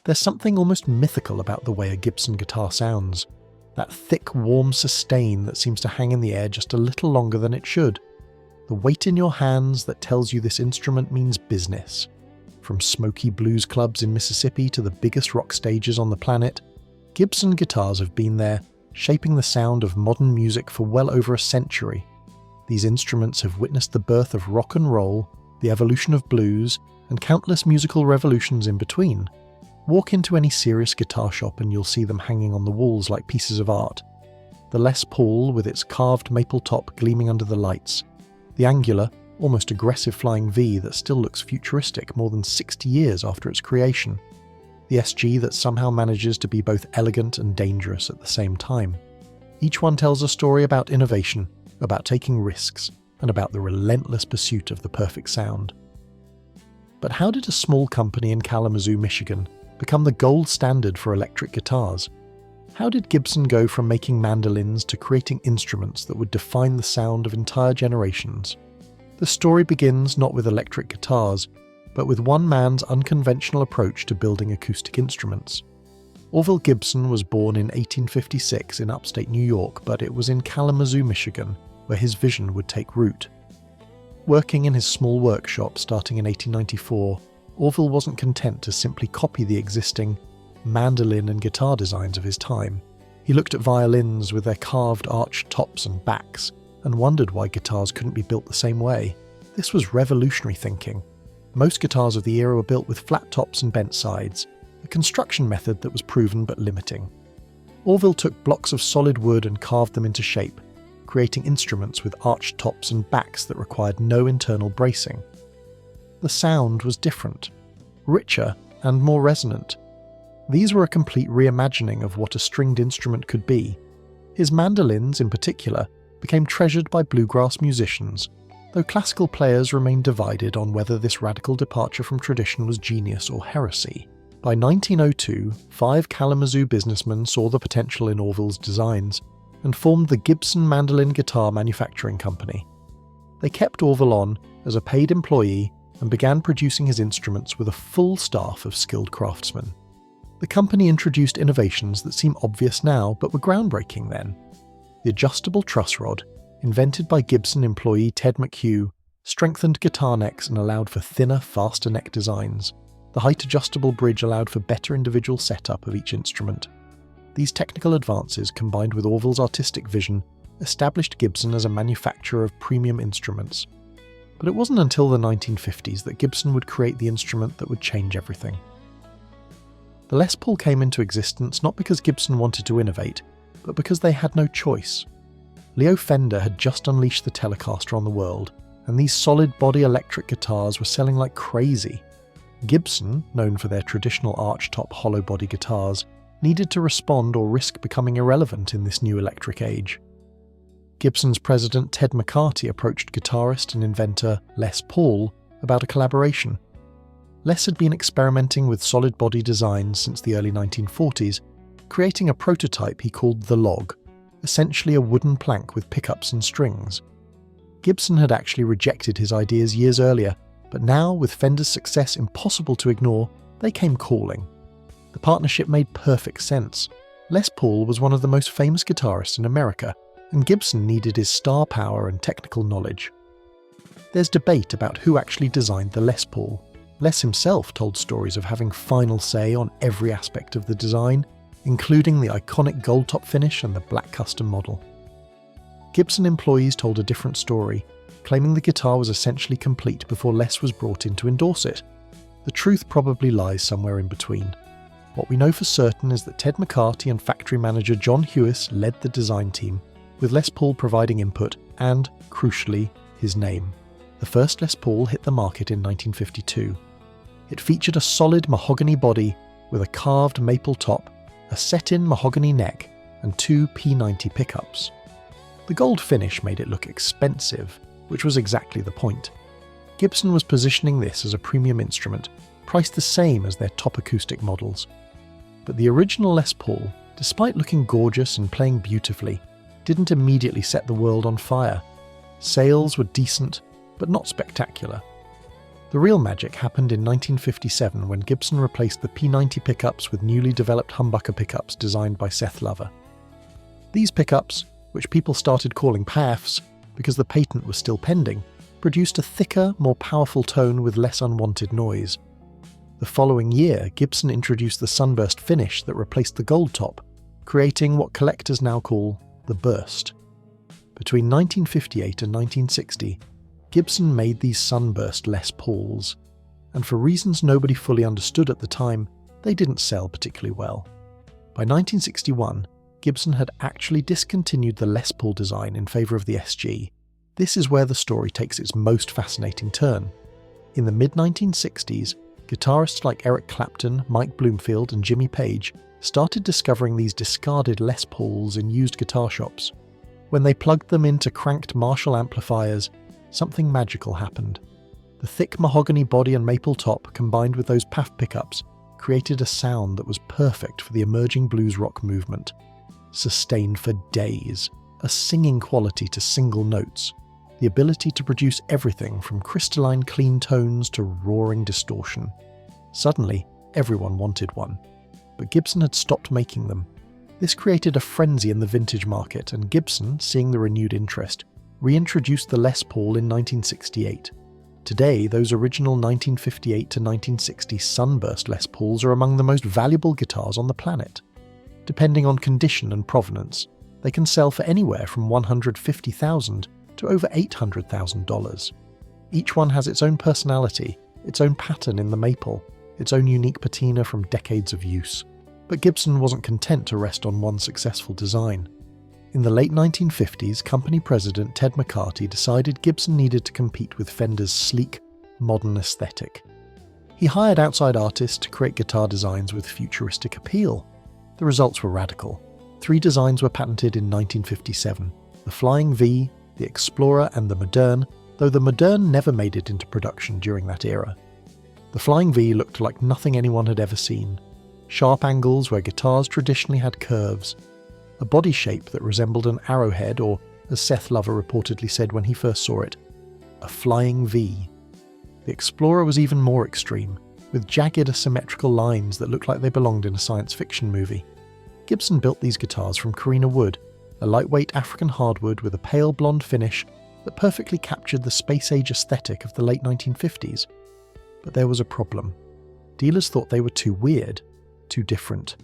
There's something almost mythical about the way a Gibson guitar sounds. That thick, warm sustain that seems to hang in the air just a little longer than it should. The weight in your hands that tells you this instrument means business. From smoky blues clubs in Mississippi to the biggest rock stages on the planet, Gibson guitars have been there, shaping the sound of modern music for well over a century. These instruments have witnessed the birth of rock and roll, the evolution of blues, and countless musical revolutions in between. Walk into any serious guitar shop and you'll see them hanging on the walls like pieces of art. The Les Paul with its carved maple top gleaming under the lights. The angular, almost aggressive flying V that still looks futuristic more than 60 years after its creation. The SG that somehow manages to be both elegant and dangerous at the same time. Each one tells a story about innovation, about taking risks, and about the relentless pursuit of the perfect sound. But how did a small company in Kalamazoo, Michigan, become the gold standard for electric guitars? How did Gibson go from making mandolins to creating instruments that would define the sound of entire generations? The story begins not with electric guitars, but with one man's unconventional approach to building acoustic instruments. Orville Gibson was born in 1856 in upstate New York, but it was in Kalamazoo, Michigan, where his vision would take root. Working in his small workshop starting in 1894, Orville wasn't content to simply copy the existing mandolin and guitar designs of his time. He looked at violins with their carved arched tops and backs, and wondered why guitars couldn't be built the same way. This was revolutionary thinking. Most guitars of the era were built with flat tops and bent sides, a construction method that was proven but limiting. Orville took blocks of solid wood and carved them into shape, creating instruments with arched tops and backs that required no internal bracing. The sound was different, richer and more resonant. These were a complete reimagining of what a stringed instrument could be. His mandolins, in particular, became treasured by bluegrass musicians, though classical players remained divided on whether this radical departure from tradition was genius or heresy. By 1902, 5 Kalamazoo businessmen saw the potential in Orville's designs and formed the Gibson Mandolin Guitar Manufacturing Company. They kept Orville on as a paid employee and began producing his instruments with a full staff of skilled craftsmen. The company introduced innovations that seem obvious now but were groundbreaking then. The adjustable truss rod, invented by Gibson employee Ted McHugh, strengthened guitar necks and allowed for thinner, faster neck designs. The height-adjustable bridge allowed for better individual setup of each instrument. These technical advances, combined with Orville's artistic vision, established Gibson as a manufacturer of premium instruments. But it wasn't until the 1950s that Gibson would create the instrument that would change everything. The Les Paul came into existence not because Gibson wanted to innovate, but because they had no choice. Leo Fender had just unleashed the Telecaster on the world, and these solid-body electric guitars were selling like crazy. Gibson, known for their traditional arch-top hollow-body guitars, needed to respond or risk becoming irrelevant in this new electric age. Gibson's president Ted McCarty approached guitarist and inventor Les Paul about a collaboration. Les had been experimenting with solid-body designs since the early 1940s, creating a prototype he called the Log, essentially a wooden plank with pickups and strings. Gibson had actually rejected his ideas years earlier, but now, with Fender's success impossible to ignore, they came calling. The partnership made perfect sense. Les Paul was one of the most famous guitarists in America, and Gibson needed his star power and technical knowledge. There's debate about who actually designed the Les Paul. Les himself told stories of having final say on every aspect of the design, including the iconic gold top finish and the black custom model. Gibson employees told a different story, claiming the guitar was essentially complete before Les was brought in to endorse it. The truth probably lies somewhere in between. What we know for certain is that Ted McCarty and factory manager John Hewis led the design team, with Les Paul providing input and, crucially, his name. The first Les Paul hit the market in 1952. It featured a solid mahogany body with a carved maple top, a set-in mahogany neck, and 2 P90 pickups. The gold finish made it look expensive, which was exactly the point. Gibson was positioning this as a premium instrument, priced the same as their top acoustic models. But the original Les Paul, despite looking gorgeous and playing beautifully, didn't immediately set the world on fire. Sales were decent, but not spectacular. The real magic happened in 1957 when Gibson replaced the P90 pickups with newly developed humbucker pickups designed by Seth Lover. These pickups, which people started calling PAFs because the patent was still pending, produced a thicker, more powerful tone with less unwanted noise. The following year, Gibson introduced the sunburst finish that replaced the gold top, creating what collectors now call the burst. Between 1958 and 1960, Gibson made these sunburst Les Pauls, and for reasons nobody fully understood at the time, they didn't sell particularly well. By 1961, Gibson had actually discontinued the Les Paul design in favour of the SG. This is where the story takes its most fascinating turn. In the mid-1960s, guitarists like Eric Clapton, Mike Bloomfield and Jimmy Page started discovering these discarded Les Pauls in used guitar shops. When they plugged them into cranked Marshall amplifiers, something magical happened. The thick mahogany body and maple top combined with those PAF pickups created a sound that was perfect for the emerging blues rock movement. Sustained for days, a singing quality to single notes, the ability to produce everything from crystalline clean tones to roaring distortion. Suddenly, everyone wanted one. But Gibson had stopped making them. This created a frenzy in the vintage market, and Gibson, seeing the renewed interest, reintroduced the Les Paul in 1968. Today, those original 1958 to 1960 Sunburst Les Pauls are among the most valuable guitars on the planet. Depending on condition and provenance, they can sell for anywhere from $150,000 to over $800,000. Each one has its own personality, its own pattern in the maple, its own unique patina from decades of use. But Gibson wasn't content to rest on one successful design. In the late 1950s, company president Ted McCarty decided Gibson needed to compete with Fender's sleek, modern aesthetic. He hired outside artists to create guitar designs with futuristic appeal. The results were radical. 3 designs were patented in 1957, the Flying V, the Explorer and the Moderne, though the Moderne never made it into production during that era. The Flying V looked like nothing anyone had ever seen. Sharp angles where guitars traditionally had curves, a body shape that resembled an arrowhead, or, as Seth Lover reportedly said when he first saw it, a flying V. The Explorer was even more extreme, with jagged asymmetrical lines that looked like they belonged in a science fiction movie. Gibson built these guitars from Carina wood, a lightweight African hardwood with a pale blonde finish that perfectly captured the space-age aesthetic of the late 1950s. But there was a problem. Dealers thought they were too weird, too different.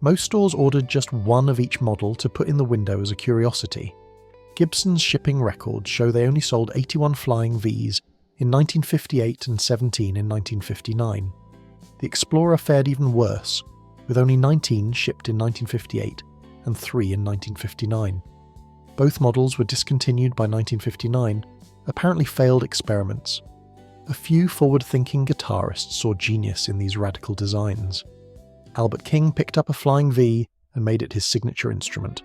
Most stores ordered just one of each model to put in the window as a curiosity. Gibson's shipping records show they only sold 81 Flying Vs in 1958 and 17 in 1959. The Explorer fared even worse, with only 19 shipped in 1958 and 3 in 1959. Both models were discontinued by 1959, apparently failed experiments. A few forward-thinking guitarists saw genius in these radical designs. Albert King picked up a Flying V and made it his signature instrument.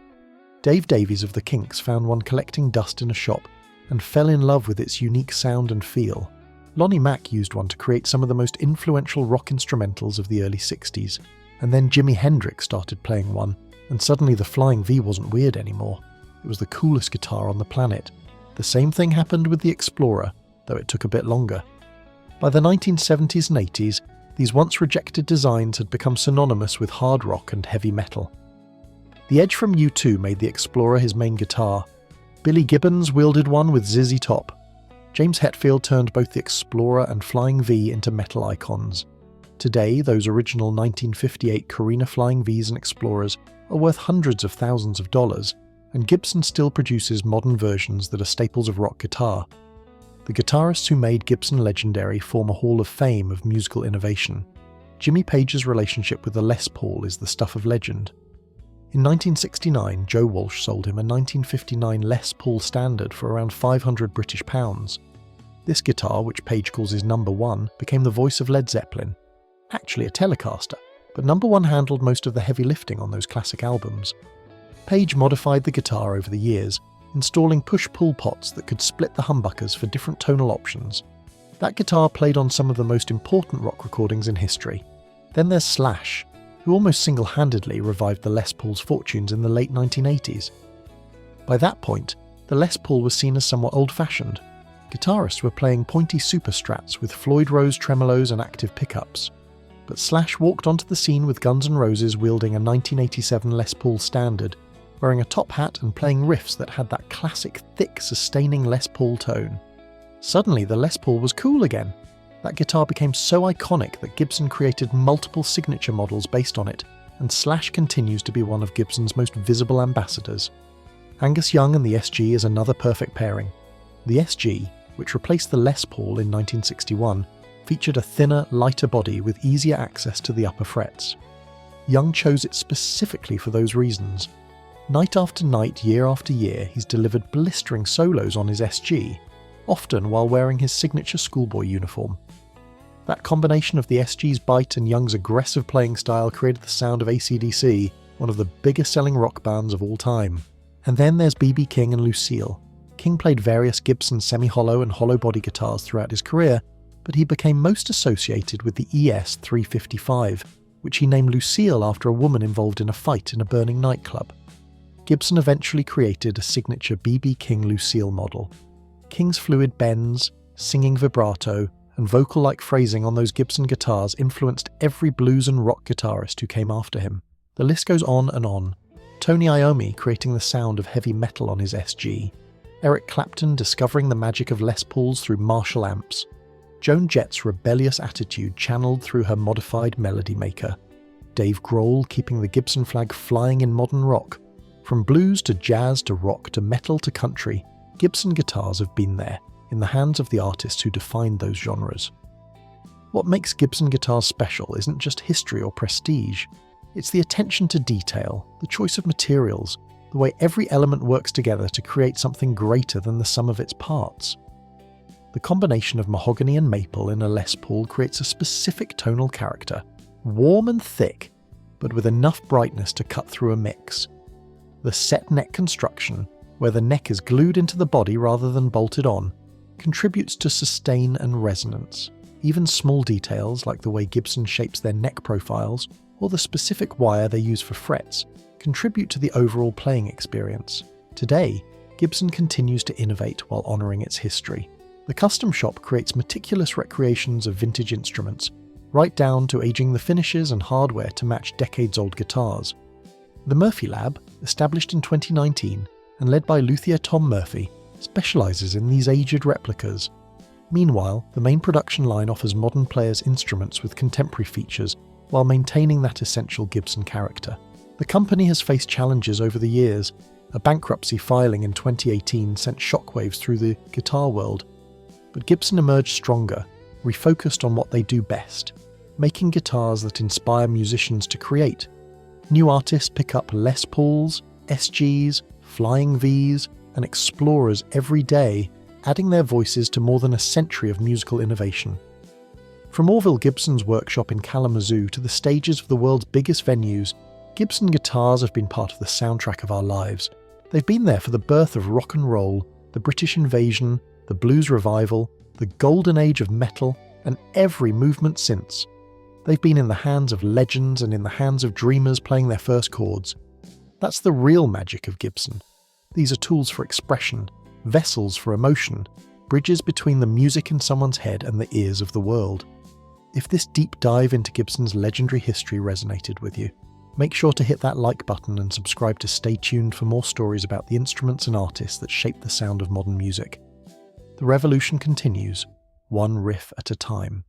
Dave Davies of the Kinks found one collecting dust in a shop and fell in love with its unique sound and feel. Lonnie Mack used one to create some of the most influential rock instrumentals of the early 60s, and then Jimi Hendrix started playing one, and suddenly the Flying V wasn't weird anymore. It was the coolest guitar on the planet. The same thing happened with the Explorer, though it took a bit longer. By the 1970s and 80s, these once rejected designs had become synonymous with hard rock and heavy metal. The Edge from U2 made the Explorer his main guitar. Billy Gibbons wielded one with ZZ Top. James Hetfield turned both the Explorer and Flying V into metal icons. Today, those original 1958 Carina Flying Vs and Explorers are worth hundreds of thousands of dollars, and Gibson still produces modern versions that are staples of rock guitar. The guitarists who made Gibson legendary form a hall of fame of musical innovation. Jimmy Page's relationship with the Les Paul is the stuff of legend. In 1969, Joe Walsh sold him a 1959 Les Paul Standard for around £500 British. This guitar, which Page calls his number 1, became the voice of Led Zeppelin. Actually a Telecaster, but number 1 handled most of the heavy lifting on those classic albums. Page modified the guitar over the years, installing push-pull pots that could split the humbuckers for different tonal options. That guitar played on some of the most important rock recordings in history. Then there's Slash, who almost single-handedly revived the Les Paul's fortunes in the late 1980s. By that point, the Les Paul was seen as somewhat old-fashioned. Guitarists were playing pointy superstrats with Floyd Rose tremolos and active pickups, but Slash walked onto the scene with Guns N' Roses wielding a 1987 Les Paul Standard, wearing a top hat and playing riffs that had that classic thick, sustaining Les Paul tone. Suddenly the Les Paul was cool again. That guitar became so iconic that Gibson created multiple signature models based on it, and Slash continues to be one of Gibson's most visible ambassadors. Angus Young and the SG is another perfect pairing. The SG, which replaced the Les Paul in 1961, featured a thinner, lighter body with easier access to the upper frets. Young chose it specifically for those reasons. Night after night, year after year, he's delivered blistering solos on his SG, often while wearing his signature schoolboy uniform. That combination of the SG's bite and Young's aggressive playing style created the sound of AC/DC, one of the biggest selling rock bands of all time. And then there's B.B. King and Lucille. King played various Gibson semi-hollow and hollow body guitars throughout his career, but he became most associated with the ES-355, which he named Lucille after a woman involved in a fight in a burning nightclub. Gibson eventually created a signature B.B. King Lucille model. King's fluid bends, singing vibrato, and vocal-like phrasing on those Gibson guitars influenced every blues and rock guitarist who came after him. The list goes on and on. Tony Iommi creating the sound of heavy metal on his SG. Eric Clapton discovering the magic of Les Pauls through Marshall amps. Joan Jett's rebellious attitude channeled through her modified Melody Maker. Dave Grohl keeping the Gibson flag flying in modern rock. From blues to jazz to rock to metal to country, Gibson guitars have been there, in the hands of the artists who defined those genres. What makes Gibson guitars special isn't just history or prestige. It's the attention to detail, the choice of materials, the way every element works together to create something greater than the sum of its parts. The combination of mahogany and maple in a Les Paul creates a specific tonal character, warm and thick, but with enough brightness to cut through a mix. The set neck construction, where the neck is glued into the body rather than bolted on, contributes to sustain and resonance. Even small details like the way Gibson shapes their neck profiles or the specific wire they use for frets contribute to the overall playing experience. Today, Gibson continues to innovate while honouring its history. The custom shop creates meticulous recreations of vintage instruments, right down to aging the finishes and hardware to match decades-old guitars. The Murphy Lab, established in 2019 and led by luthier Tom Murphy, specialises in these aged replicas. Meanwhile, the main production line offers modern players instruments with contemporary features while maintaining that essential Gibson character. The company has faced challenges over the years. A bankruptcy filing in 2018 sent shockwaves through the guitar world, but Gibson emerged stronger, refocused on what they do best, making guitars that inspire musicians to create. New artists pick up Les Pauls, SGs, Flying Vs, and Explorers every day, adding their voices to more than a century of musical innovation. From Orville Gibson's workshop in Kalamazoo to the stages of the world's biggest venues, Gibson guitars have been part of the soundtrack of our lives. They've been there for the birth of rock and roll, the British invasion, the blues revival, the golden age of metal, and every movement since. They've been in the hands of legends and in the hands of dreamers playing their first chords. That's the real magic of Gibson. These are tools for expression, vessels for emotion, bridges between the music in someone's head and the ears of the world. If this deep dive into Gibson's legendary history resonated with you, make sure to hit that like button and subscribe to stay tuned for more stories about the instruments and artists that shape the sound of modern music. The revolution continues, one riff at a time.